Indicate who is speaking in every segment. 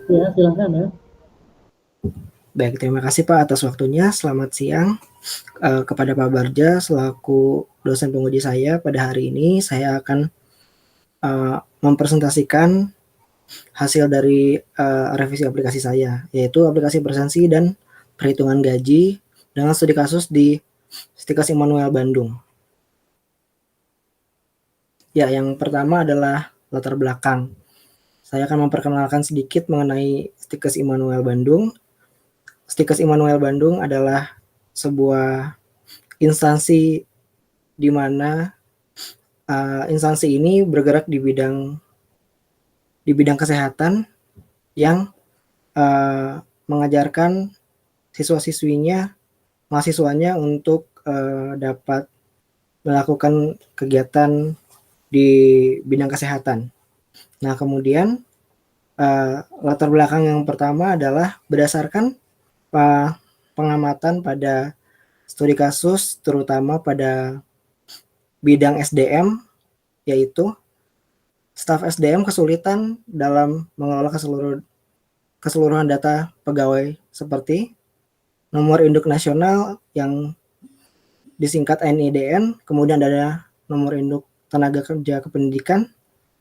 Speaker 1: Ya, silahkan ya.
Speaker 2: Baik, terima kasih Pak atas waktunya. Selamat siang kepada Pak Barja selaku dosen penguji saya. Pada hari ini saya akan mempresentasikan hasil dari revisi aplikasi saya, yaitu aplikasi presensi dan perhitungan gaji dengan studi kasus di Stikes Immanuel Bandung. Ya, yang pertama adalah latar belakang. Saya akan memperkenalkan sedikit mengenai Stikes Immanuel Bandung. Stikes Immanuel Bandung adalah sebuah instansi di mana instansi ini bergerak di bidang kesehatan yang mengajarkan siswa-siswinya, mahasiswanya untuk dapat melakukan kegiatan di bidang kesehatan. Nah, kemudian latar belakang yang pertama adalah berdasarkan pengamatan pada studi kasus, terutama pada bidang SDM, yaitu staf SDM kesulitan dalam mengelola keseluruhan data pegawai seperti nomor induk nasional yang disingkat NIDN, kemudian ada nomor induk tenaga kerja kependidikan,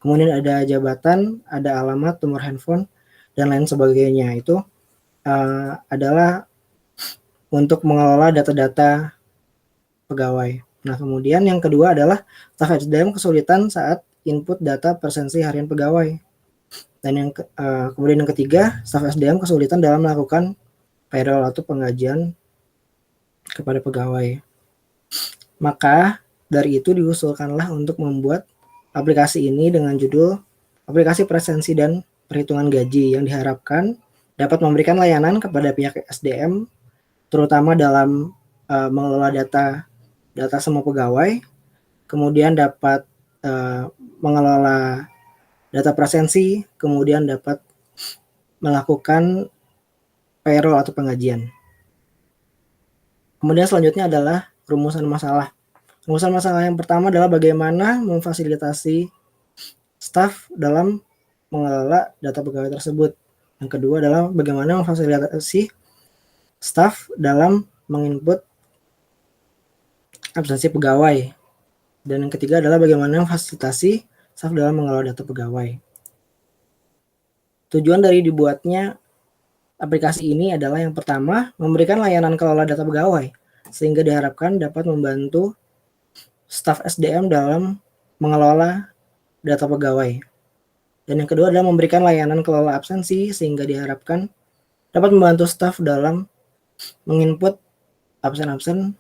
Speaker 2: kemudian ada jabatan, ada alamat, nomor handphone, dan lain sebagainya. Itu adalah untuk mengelola data-data pegawai. Nah, kemudian yang kedua adalah staf SDM kesulitan saat input data presensi harian pegawai. Dan kemudian yang ketiga, staf SDM kesulitan dalam melakukan payroll atau penggajian kepada pegawai. Maka dari itu diusulkanlah untuk membuat aplikasi ini dengan judul aplikasi presensi dan perhitungan gaji yang diharapkan dapat memberikan layanan kepada pihak SDM terutama dalam mengelola data semua pegawai, kemudian dapat mengelola data presensi, kemudian dapat melakukan payroll atau penggajian. Kemudian selanjutnya adalah rumusan masalah. Rumusan masalah yang pertama adalah bagaimana memfasilitasi staf dalam mengelola data pegawai tersebut. Yang kedua adalah bagaimana memfasilitasi staf dalam menginput absensi pegawai. Dan yang ketiga adalah bagaimana memfasilitasi staf dalam mengelola data pegawai. Tujuan dari dibuatnya aplikasi ini adalah yang pertama, memberikan layanan kelola data pegawai, sehingga diharapkan dapat membantu staf SDM dalam mengelola data pegawai. Dan yang kedua adalah memberikan layanan kelola absensi, sehingga diharapkan dapat membantu staf dalam menginput absen-absen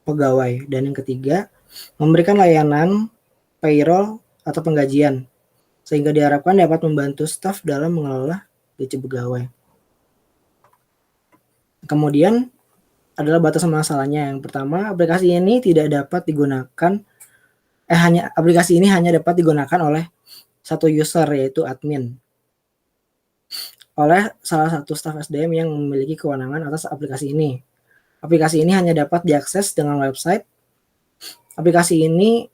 Speaker 2: pegawai. Dan yang ketiga, memberikan layanan payroll atau penggajian, sehingga diharapkan dapat membantu staf dalam mengelola gaji pegawai. Kemudian adalah batasan masalahnya. Yang pertama, aplikasi ini tidak dapat digunakan aplikasi ini hanya dapat digunakan oleh satu user, yaitu admin, oleh salah satu staf SDM yang memiliki kewenangan atas aplikasi ini. Aplikasi ini hanya dapat diakses dengan website. Aplikasi ini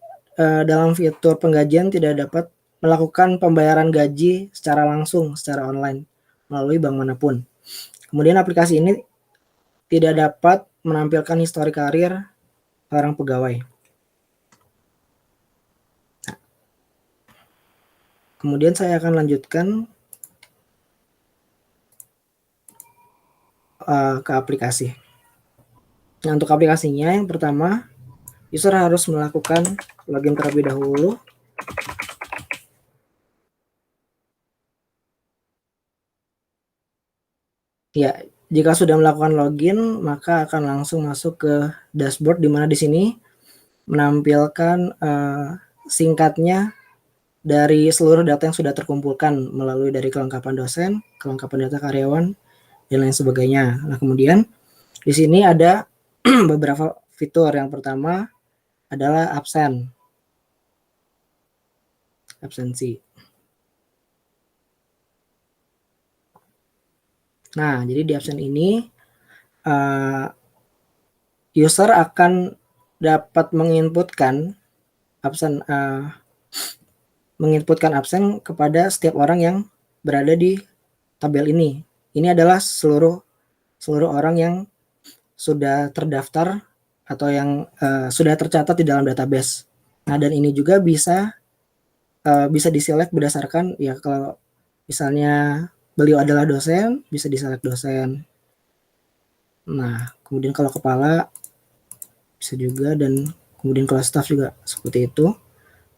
Speaker 2: dalam fitur penggajian tidak dapat melakukan pembayaran gaji secara langsung, secara online, melalui bank manapun. Kemudian aplikasi ini tidak dapat menampilkan histori karir seorang pegawai. Nah, kemudian saya akan lanjutkan ke aplikasi. Nah, untuk aplikasinya yang pertama, user harus melakukan login terlebih dahulu. Ya, jika sudah melakukan login, maka akan langsung masuk ke dashboard, di mana di sini menampilkan singkatnya dari seluruh data yang sudah terkumpulkan melalui dari kelengkapan dosen, kelengkapan data karyawan, dan lain sebagainya. Nah, kemudian di sini ada beberapa fitur. Yang pertama adalah absensi. Nah, jadi di absen ini user akan dapat menginputkan absen kepada setiap orang yang berada di tabel ini. Ini adalah seluruh orang yang sudah terdaftar atau yang sudah tercatat di dalam database. Nah, dan ini juga bisa diselect berdasarkan ya, kalau misalnya beliau adalah dosen, bisa diselect dosen. Nah, kemudian kalau kepala bisa juga, dan kemudian kalau staff juga seperti itu.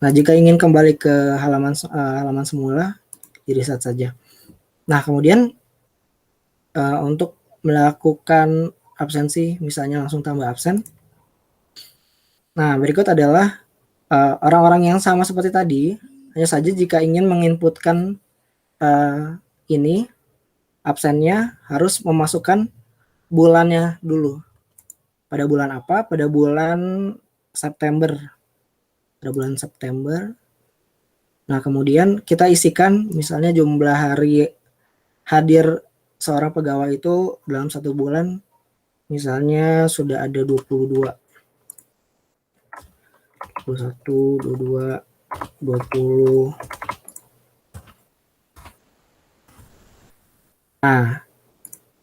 Speaker 2: Nah, jika ingin kembali ke halaman semula, di reset saja. Nah, kemudian untuk melakukan absensi, misalnya langsung tambah absen. Nah, berikut adalah orang-orang yang sama seperti tadi, hanya saja jika ingin menginputkan ini absennya harus memasukkan bulannya dulu. Pada bulan apa? Pada bulan September. Pada bulan September. Nah, kemudian kita isikan misalnya jumlah hari hadir seorang pegawai itu dalam satu bulan, misalnya sudah ada 22. 21, 22, 20. Nah,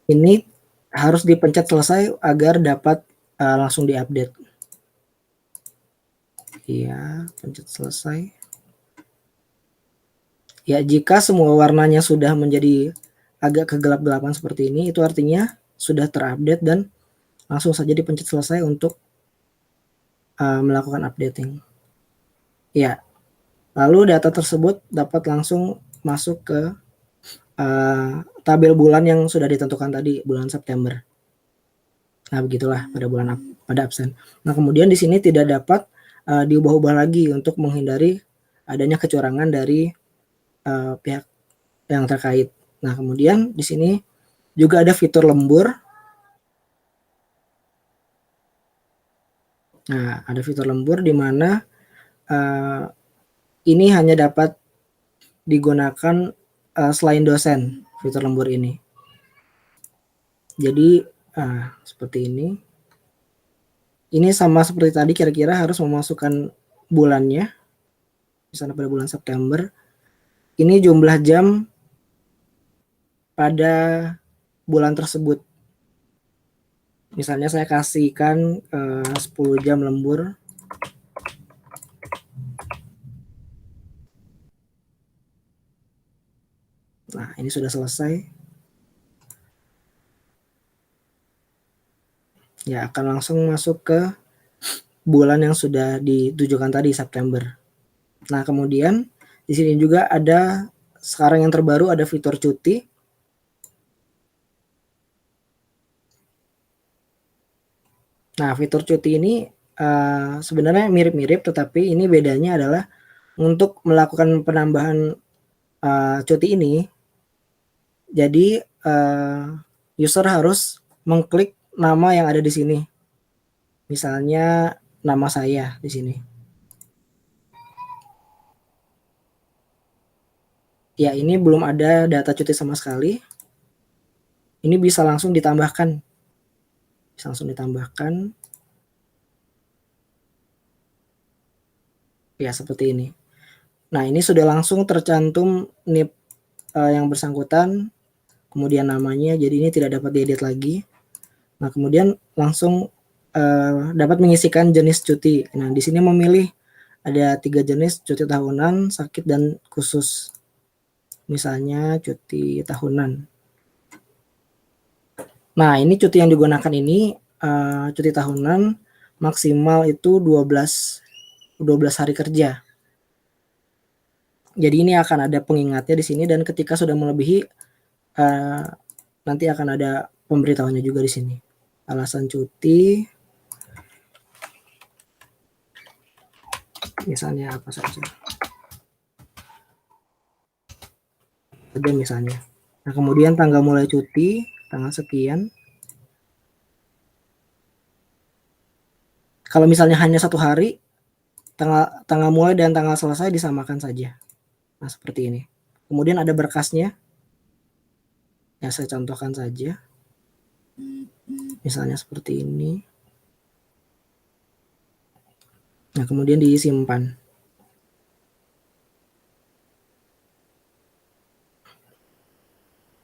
Speaker 2: ini harus dipencet selesai agar dapat langsung diupdate. Iya, pencet selesai. Ya, jika semua warnanya sudah menjadi agak kegelap-gelapan seperti ini, itu artinya sudah terupdate dan langsung saja dipencet selesai untuk melakukan updating. Ya, lalu data tersebut dapat langsung masuk ke tabel bulan yang sudah ditentukan tadi, bulan September. Nah, begitulah pada absen. Nah, kemudian di sini tidak dapat diubah-ubah lagi untuk menghindari adanya kecurangan dari pihak yang terkait. Nah, kemudian di sini juga ada fitur lembur. Nah, ada fitur lembur di mana ini hanya dapat digunakan selain dosen, fitur lembur ini. Jadi seperti ini. Ini sama seperti tadi, kira-kira harus memasukkan bulannya. Misalnya pada bulan September. Ini jumlah jam pada bulan tersebut. Misalnya saya kasihkan 10 jam lembur. Nah, ini sudah selesai. Ya, akan langsung masuk ke bulan yang sudah ditujukan tadi, September. Nah, kemudian di sini juga ada, sekarang yang terbaru ada fitur cuti. Nah, fitur cuti ini sebenarnya mirip-mirip, tetapi ini bedanya adalah untuk melakukan penambahan cuti ini, jadi user harus mengklik nama yang ada di sini. Misalnya nama saya di sini. Ya, ini belum ada data cuti sama sekali. Ini bisa langsung ditambahkan. Bisa langsung ditambahkan. Ya, seperti ini. Nah, ini sudah langsung tercantum NIP yang bersangkutan, kemudian namanya, jadi ini tidak dapat diedit lagi. Nah, kemudian langsung dapat mengisikan jenis cuti. Nah, di sini memilih ada 3 jenis, cuti tahunan, sakit, dan khusus. Misalnya cuti tahunan. Nah, ini cuti yang digunakan ini cuti tahunan maksimal itu 12 hari kerja. Jadi ini akan ada pengingatnya di sini, dan ketika sudah melebihi nanti akan ada pemberitahuannya juga di sini. Alasan cuti misalnya apa saja. Ada misalnya. Nah, kemudian tanggal mulai cuti, tanggal sekian. Kalau misalnya hanya 1 hari, tanggal mulai dan tanggal selesai disamakan saja. Nah, seperti ini. Kemudian ada berkasnya. Ya, saya contohkan saja. Misalnya seperti ini. Nah, kemudian disimpan.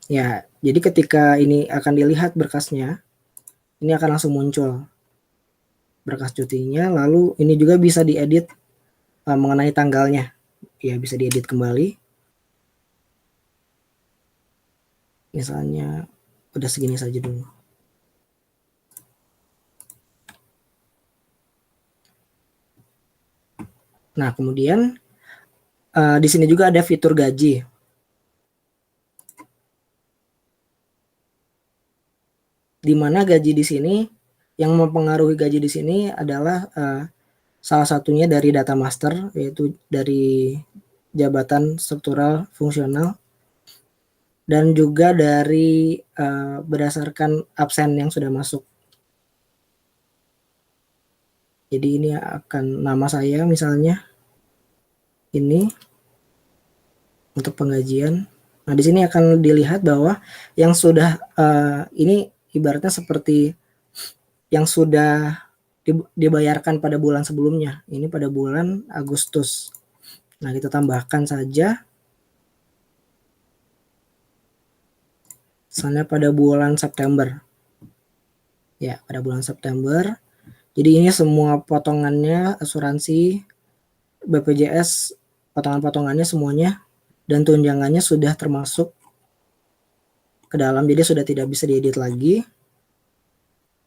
Speaker 2: Ya, jadi ketika ini akan dilihat berkasnya, ini akan langsung muncul berkas cutinya, lalu ini juga bisa diedit mengenai tanggalnya. Ya, bisa diedit kembali. Misalnya udah segini saja dulu. Nah, kemudian di sini juga ada fitur gaji. Di mana gaji di sini yang mempengaruhi gaji di sini adalah salah satunya dari data master, yaitu dari jabatan struktural fungsional, dan juga dari berdasarkan absen yang sudah masuk. Jadi ini akan nama saya misalnya ini untuk penggajian. Nah, di sini akan dilihat bahwa yang sudah ini ibaratnya seperti yang sudah dibayarkan pada bulan sebelumnya. Ini pada bulan Agustus. Nah, kita tambahkan saja misalnya pada bulan September. Ya, pada bulan September. Jadi ini semua potongannya asuransi, BPJS, potongan-potongannya semuanya dan tunjangannya sudah termasuk ke dalam, jadi sudah tidak bisa diedit lagi.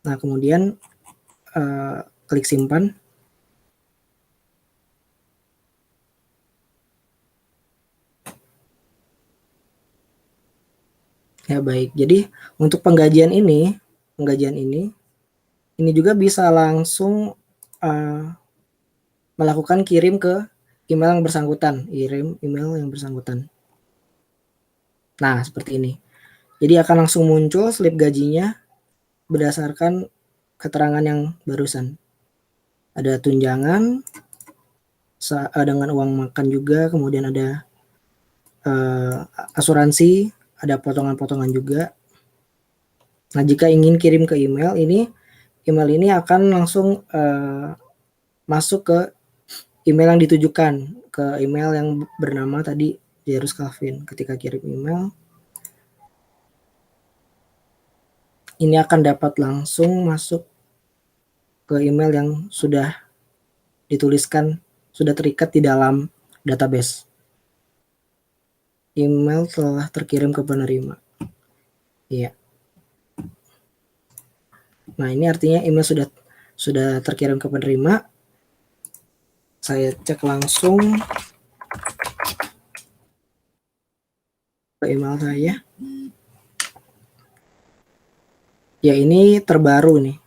Speaker 2: Nah, kemudian klik simpan. Ya, baik. Jadi untuk penggajian ini juga bisa langsung melakukan kirim ke email yang bersangkutan, kirim email yang bersangkutan. Nah, seperti ini. Jadi akan langsung muncul slip gajinya berdasarkan keterangan yang barusan. Ada tunjangan dengan uang makan juga, kemudian ada asuransi, ada potongan-potongan juga. Nah, jika ingin kirim ke email ini akan langsung masuk ke email yang ditujukan, ke email yang bernama tadi Jairus Calvin. Ketika kirim email, ini akan dapat langsung masuk ke email yang sudah dituliskan, sudah terikat di dalam database. Email telah terkirim ke penerima. Iya. Nah, ini artinya email sudah terkirim ke penerima. Saya cek langsung ke email saya. Ya, ini terbaru nih.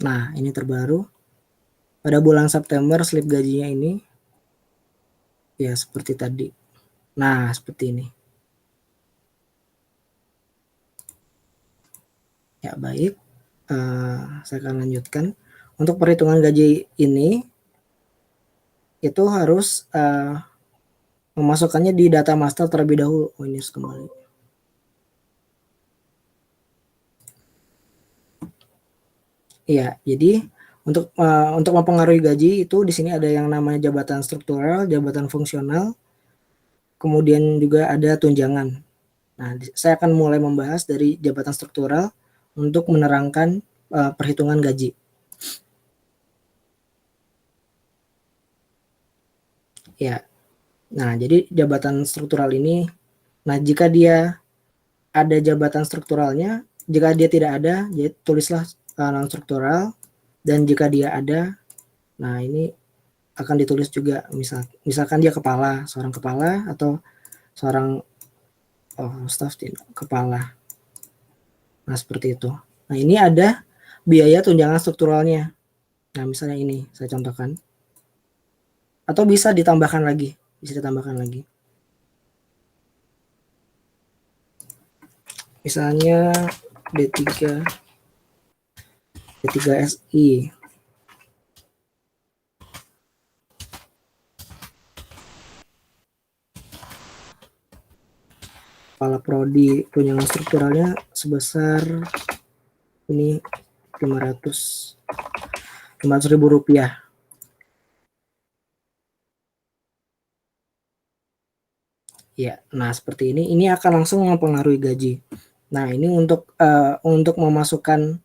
Speaker 2: Nah, ini terbaru. Pada bulan September slip gajinya ini ya seperti tadi. Nah, seperti ini. Ya, baik. Saya akan lanjutkan. Untuk perhitungan gaji ini itu harus memasukkannya di data master terlebih dahulu. Oh, ini harus kembali. Iya, jadi untuk mempengaruhi gaji itu di sini ada yang namanya jabatan struktural, jabatan fungsional, kemudian juga ada tunjangan. Nah, saya akan mulai membahas dari jabatan struktural untuk menerangkan perhitungan gaji. Ya. Nah, jadi jabatan struktural ini, nah jika dia ada jabatan strukturalnya, jika dia tidak ada, jadi tulislah non struktural, dan jika dia ada, nah ini akan ditulis juga misalkan dia seorang kepala atau seorang staf kepala. Nah, seperti itu. Nah, ini ada biaya tunjangan strukturalnya. Nah, misalnya ini saya contohkan. Atau bisa ditambahkan lagi, Misalnya D3 SI. Kepala prodi tunjangan strukturalnya sebesar ini 500 ribu rupiah. Ya, nah seperti ini. Ini akan langsung mempengaruhi gaji. Nah, ini untuk memasukkan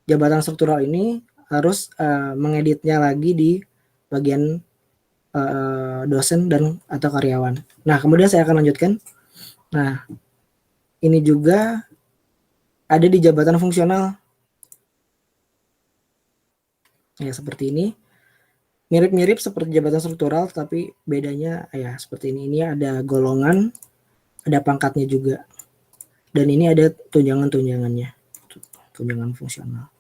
Speaker 2: jabatan struktural ini harus mengeditnya lagi di bagian dosen dan atau karyawan. Nah, kemudian saya akan lanjutkan. Nah, ini juga ada di jabatan fungsional. Ya, seperti ini. Mirip-mirip seperti jabatan struktural, tapi bedanya ya seperti ini. Ini ada golongan, ada pangkatnya juga. Dan ini ada tunjangan-tunjangannya. Tunjangan fungsional.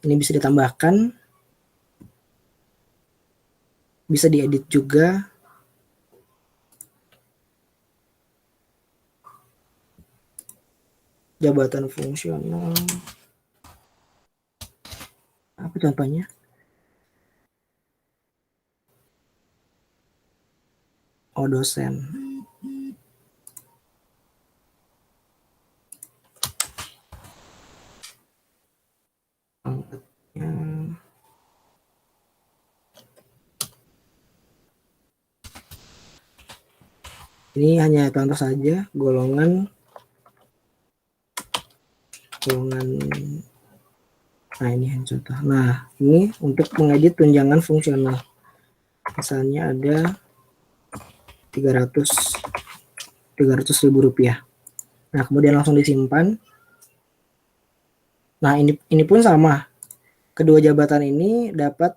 Speaker 2: Ini bisa ditambahkan, bisa diedit juga. Jabatan fungsional. Apa contohnya? Oh, dosen. Pangkatnya. Ini hanya contoh saja golongan. Nah, ini yang contoh. Nah, ini untuk mengedit tunjangan fungsional. Misalnya ada 300.000 rupiah. Nah, kemudian langsung disimpan. Nah, ini pun sama. Kedua jabatan ini dapat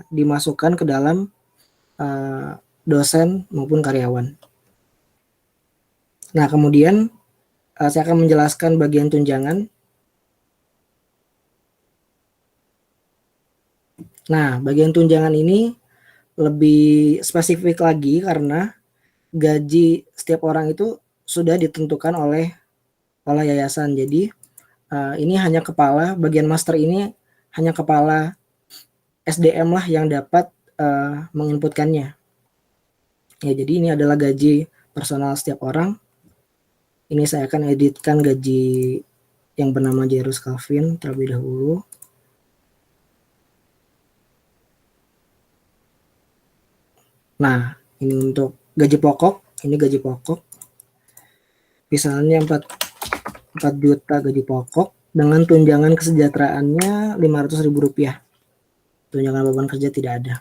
Speaker 2: dimasukkan ke dalam dosen maupun karyawan. Nah, kemudian saya akan menjelaskan bagian tunjangan. Nah, bagian tunjangan ini lebih spesifik lagi karena gaji setiap orang itu sudah ditentukan oleh yayasan. Jadi ini hanya kepala, bagian master ini hanya kepala SDM lah yang dapat menginputkannya. Ya, jadi ini adalah gaji personal setiap orang. Ini saya akan editkan gaji yang bernama Jairus Calvin terlebih dahulu. Nah, ini untuk gaji pokok, ini gaji pokok. Misalnya 4 juta gaji pokok dengan tunjangan kesejahteraannya 500.000 rupiah. Tunjangan beban kerja tidak ada.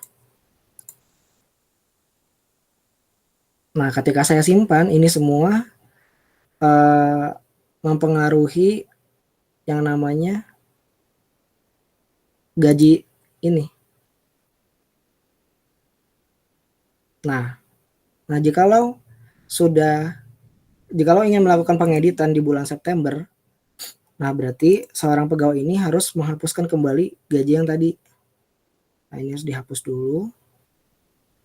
Speaker 2: Nah, ketika saya simpan, ini semua mempengaruhi yang namanya gaji ini. Nah, jikalau ingin melakukan pengeditan di bulan September, nah berarti seorang pegawai ini harus menghapuskan kembali gaji yang tadi. Nah, ini harus dihapus dulu.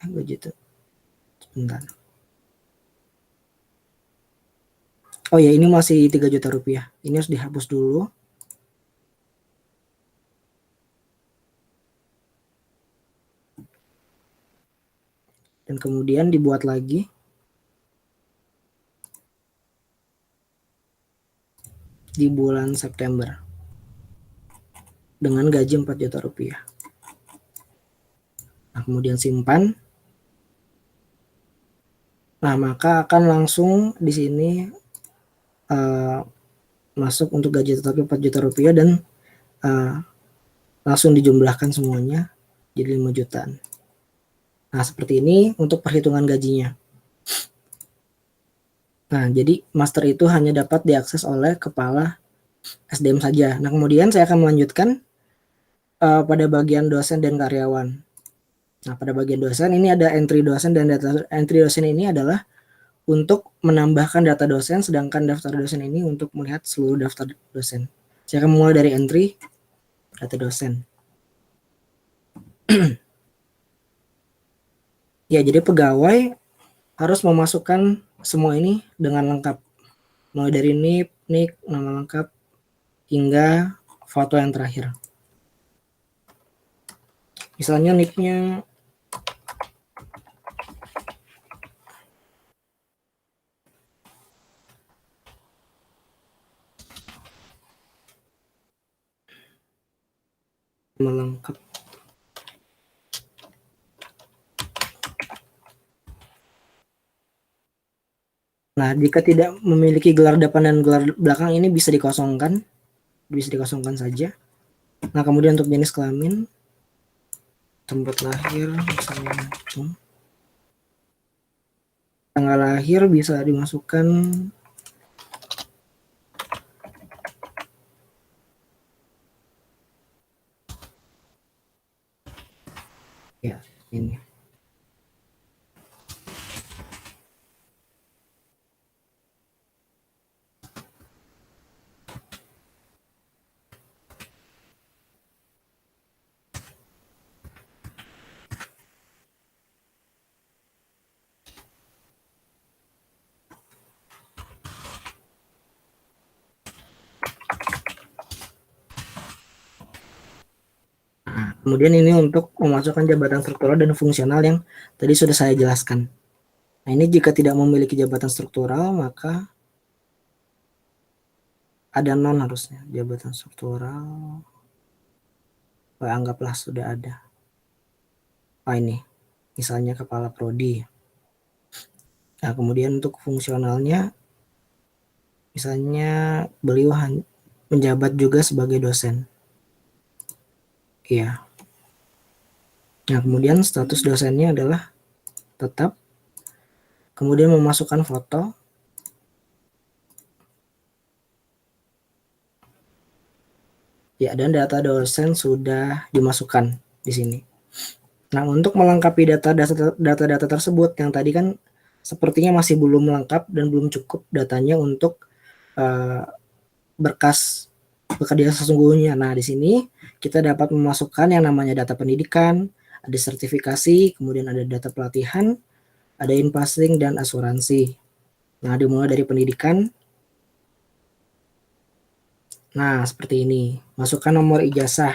Speaker 2: Gaji itu. Sebentar. Oh ya, ini masih 3 juta rupiah. Ini harus dihapus dulu. Dan kemudian dibuat lagi. Di bulan September. Dengan gaji 4 juta rupiah. Nah, kemudian simpan. Nah, maka akan langsung di sini masuk untuk gaji tetap 4 juta rupiah dan langsung dijumlahkan semuanya jadi 5 jutaan. Nah, seperti ini untuk perhitungan gajinya. Nah, jadi master itu hanya dapat diakses oleh kepala SDM saja. Nah, kemudian saya akan melanjutkan pada bagian dosen dan karyawan. Nah, pada bagian dosen ini ada entry dosen dan data entry dosen ini adalah untuk menambahkan data dosen, sedangkan daftar dosen ini untuk melihat seluruh daftar dosen. Saya akan mulai dari entry data dosen. Ya, jadi pegawai harus memasukkan semua ini dengan lengkap. Mulai dari NIP, NIK, nama lengkap, hingga foto yang terakhir. Misalnya NIK-nya melengkap. Nah, jika tidak memiliki gelar depan dan gelar belakang ini bisa dikosongkan saja. Nah, kemudian untuk jenis kelamin, tempat lahir misalnya tanggal lahir bisa dimasukkan ya ini. Nah, kemudian ini untuk memasukkan jabatan struktural dan fungsional yang tadi sudah saya jelaskan. Nah, ini jika tidak memiliki jabatan struktural, maka ada non harusnya. Jabatan struktural, anggaplah sudah ada. Ini, misalnya kepala prodi. Nah, kemudian untuk fungsionalnya, misalnya beliau menjabat juga sebagai dosen. Iya. Nah, kemudian status dosennya adalah tetap. Kemudian memasukkan foto. Ya, dan data dosen sudah dimasukkan di sini. Nah, untuk melengkapi data-data tersebut yang tadi kan sepertinya masih belum lengkap dan belum cukup datanya untuk berkas pekerjaan sesungguhnya. Nah, di sini kita dapat memasukkan yang namanya data pendidikan, ada sertifikasi, kemudian ada data pelatihan, ada in-passing dan asuransi. Nah, dimulai dari pendidikan. Nah, seperti ini. Masukkan nomor ijazah.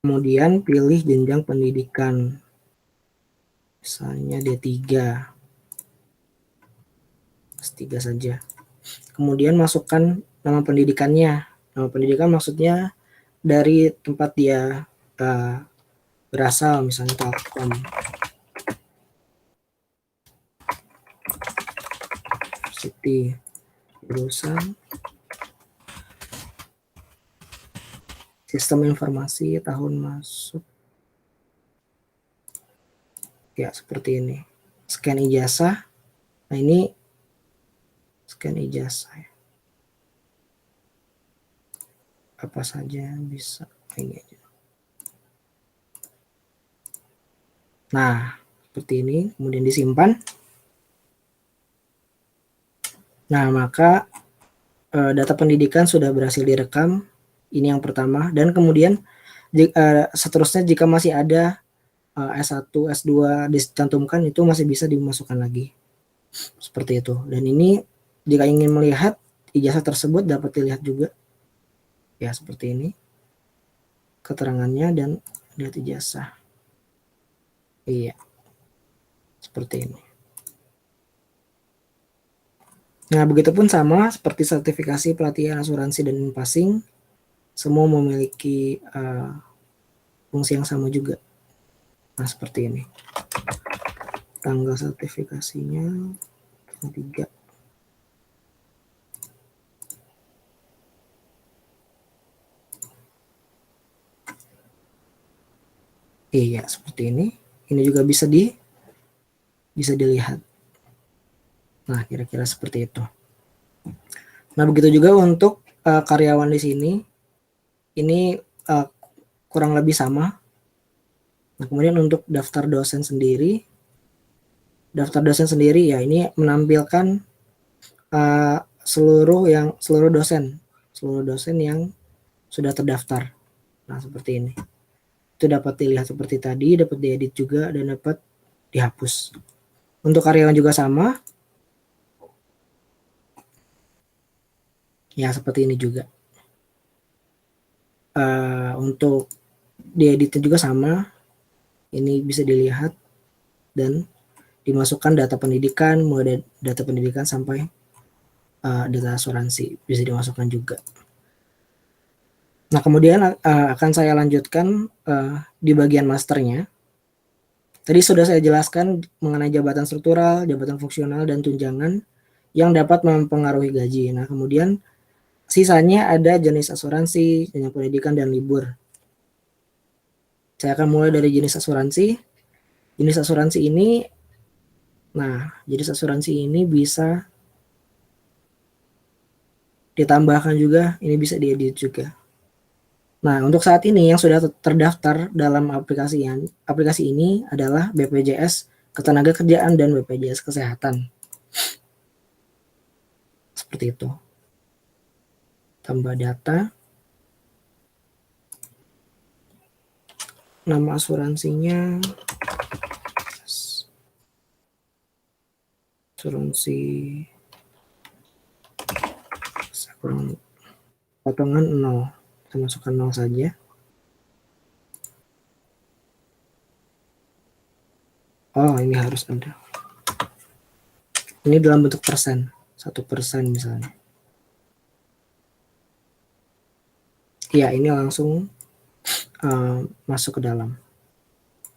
Speaker 2: Kemudian pilih jenjang pendidikan. Misalnya D3. S3 saja. Kemudian masukkan nama pendidikannya. Nama pendidikan maksudnya dari tempat dia berasal, misalnya Telkom. University. Jurusan sistem informasi, tahun masuk. Ya, seperti ini. Scan ijazah. Nah, ini scan ijazah. Apa saja bisa. Ini aja. Nah, seperti ini. Kemudian disimpan. Nah, maka data pendidikan sudah berhasil direkam. Ini yang pertama. Dan kemudian seterusnya jika masih ada S1, S2 dicantumkan, itu masih bisa dimasukkan lagi. Seperti itu. Dan ini jika ingin melihat ijazah tersebut dapat dilihat juga. Ya, seperti ini. Keterangannya dan lihat ijazah. Iya. Seperti ini. Nah, begitupun sama seperti sertifikasi, pelatihan, asuransi, dan in-passing. Semua memiliki fungsi yang sama juga. Nah, seperti ini. Tanggal sertifikasinya 3. Iya, seperti ini. Ini juga bisa dilihat. Nah, kira-kira seperti itu. Nah, begitu juga untuk karyawan di sini. Ini kurang lebih sama. Nah, kemudian untuk daftar dosen sendiri ya ini menampilkan seluruh dosen yang sudah terdaftar. Nah, seperti ini. Itu dapat dilihat seperti tadi, dapat diedit juga dan dapat dihapus. Untuk karyawan juga sama. Ya, seperti ini juga. Untuk dieditnya juga sama. Ini bisa dilihat dan dimasukkan data pendidikan, mulai data pendidikan sampai data asuransi bisa dimasukkan juga. Nah, kemudian akan saya lanjutkan di bagian masternya. Tadi sudah saya jelaskan mengenai jabatan struktural, jabatan fungsional, dan tunjangan yang dapat mempengaruhi gaji. Nah, kemudian sisanya ada jenis asuransi, jenjang pendidikan, dan libur. Saya akan mulai dari jenis asuransi. Jenis asuransi ini, jenis asuransi ini bisa ditambahkan juga, ini bisa diedit juga. Nah, untuk saat ini yang sudah terdaftar dalam aplikasi ini adalah BPJS Ketenagakerjaan dan BPJS Kesehatan. Seperti itu. Tambah data. Nama asuransinya asuransi potongan 0. Kita masukkan 0 saja. Oh, ini harus ada. Ini dalam bentuk persen. 1% misalnya. Ya, ini langsung masuk ke dalam.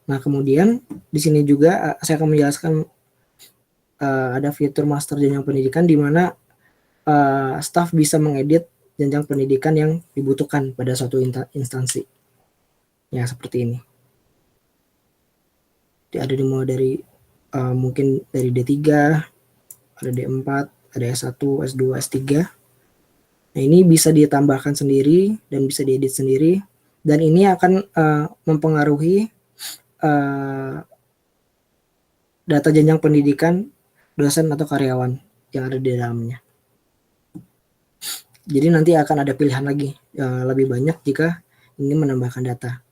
Speaker 2: Nah, kemudian di sini juga saya akan menjelaskan ada fitur master jenjang pendidikan di mana staf bisa mengedit jenjang pendidikan yang dibutuhkan pada suatu instansi. Ya, seperti ini. Ada dimulai dari mungkin dari D3, ada D4, ada S1, S2, S3. Nah, ini bisa ditambahkan sendiri dan bisa diedit sendiri, dan ini akan mempengaruhi data jenjang pendidikan dosen atau karyawan yang ada di dalamnya. Jadi nanti akan ada pilihan lagi lebih banyak jika ingin menambahkan data.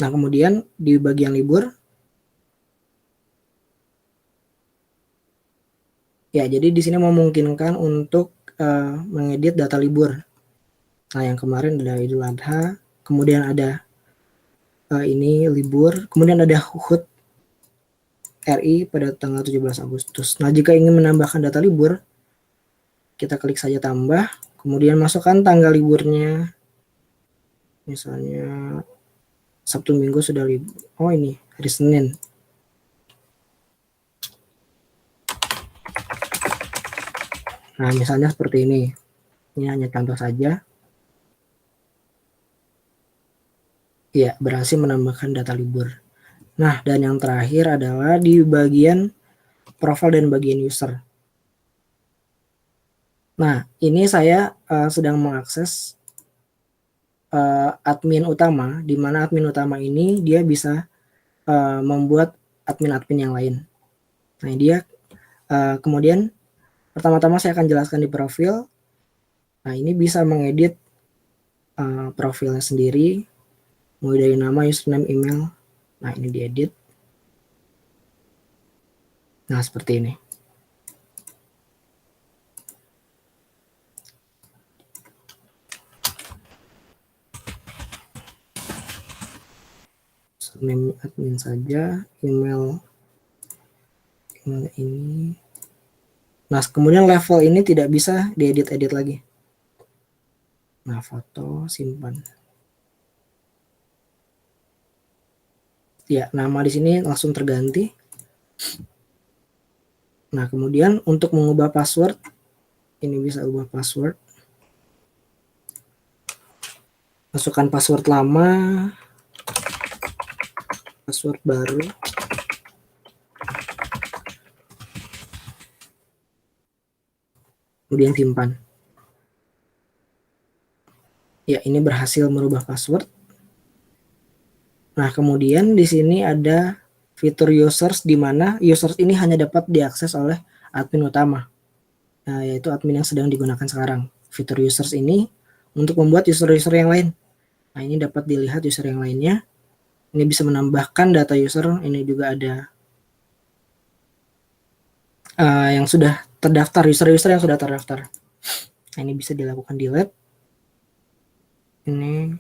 Speaker 2: Nah, kemudian di bagian libur, ya, jadi di sini memungkinkan untuk mengedit data libur. Nah, yang kemarin ada Idul Adha, kemudian ada ini libur, kemudian ada HUT RI pada tanggal 17 Agustus. Nah, jika ingin menambahkan data libur, kita klik saja tambah, kemudian masukkan tanggal liburnya. Misalnya Sabtu Minggu sudah libur. Oh, ini hari Senin. Nah, misalnya seperti ini. Ini hanya contoh saja. Ya, berhasil menambahkan data libur. Nah, dan yang terakhir adalah di bagian profil dan bagian user. Nah, ini saya sedang mengakses admin utama, di mana admin utama ini dia bisa membuat admin-admin yang lain. Nah, dia kemudian pertama-tama saya akan jelaskan di profil. Nah, ini bisa mengedit profilnya sendiri, mulai dari nama, username, email. Nah, ini diedit. Nah, seperti ini. Username admin saja, email ini. Nah, kemudian level ini tidak bisa diedit-edit lagi. Nah, foto simpan. Ya, nama di sini langsung terganti. Nah, kemudian untuk mengubah password, ini bisa ubah password. Masukkan password lama, password baru. Kemudian simpan. Ya, ini berhasil merubah password. Nah, kemudian di sini ada fitur users, di mana users ini hanya dapat diakses oleh admin utama. Nah, yaitu admin yang sedang digunakan sekarang. Fitur users ini untuk membuat user-user yang lain. Nah, ini dapat dilihat user yang lainnya. Ini bisa menambahkan data user. Ini juga ada yang sudah terdaftar, user-user yang sudah terdaftar. Nah, ini bisa dilakukan delete. Ini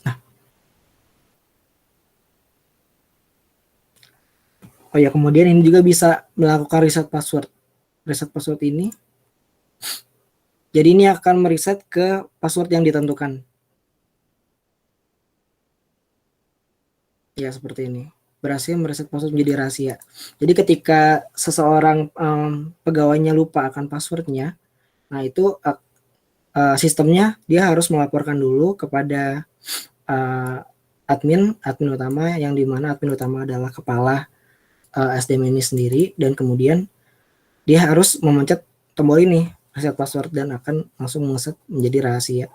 Speaker 2: nah. Oh ya, kemudian ini juga bisa melakukan reset password. Reset password ini Jadi ini akan mereset ke password yang ditentukan. Ya, seperti ini. Berhasil mereset password menjadi rahasia. Jadi ketika seseorang pegawainya lupa akan passwordnya, nah itu sistemnya dia harus melaporkan dulu kepada admin utama, yang dimana admin utama adalah kepala SDM ini sendiri, dan kemudian dia harus memencet tombol ini, reset password, dan akan langsung mereset menjadi rahasia.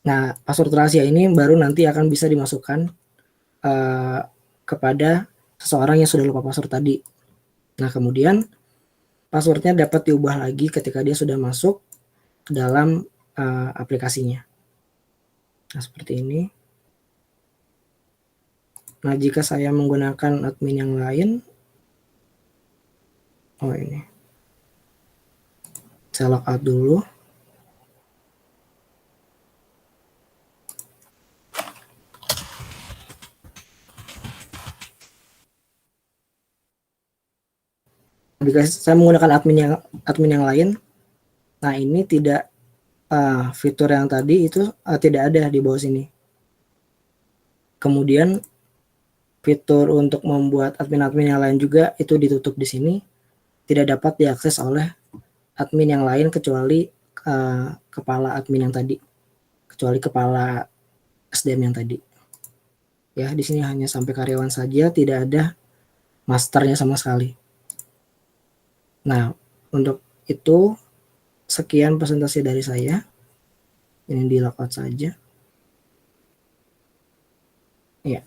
Speaker 2: Nah, password rahasia ini baru nanti akan bisa dimasukkan kepada seseorang yang sudah lupa password tadi. Nah, kemudian passwordnya dapat diubah lagi ketika dia sudah masuk ke dalam aplikasinya. Nah, seperti ini. Nah, jika saya menggunakan admin yang lain, ini. Saya logout dulu. Jika saya menggunakan admin yang lain, nah ini tidak fitur yang tadi itu tidak ada di bawah sini. Kemudian fitur untuk membuat admin-admin yang lain juga itu ditutup di sini, tidak dapat diakses oleh admin yang lain kecuali kepala admin yang tadi, kecuali kepala SDM yang tadi. Ya, di sini hanya sampai karyawan saja, tidak ada masternya sama sekali. Nah, untuk itu sekian presentasi dari saya. Ini di logout saja. Ya.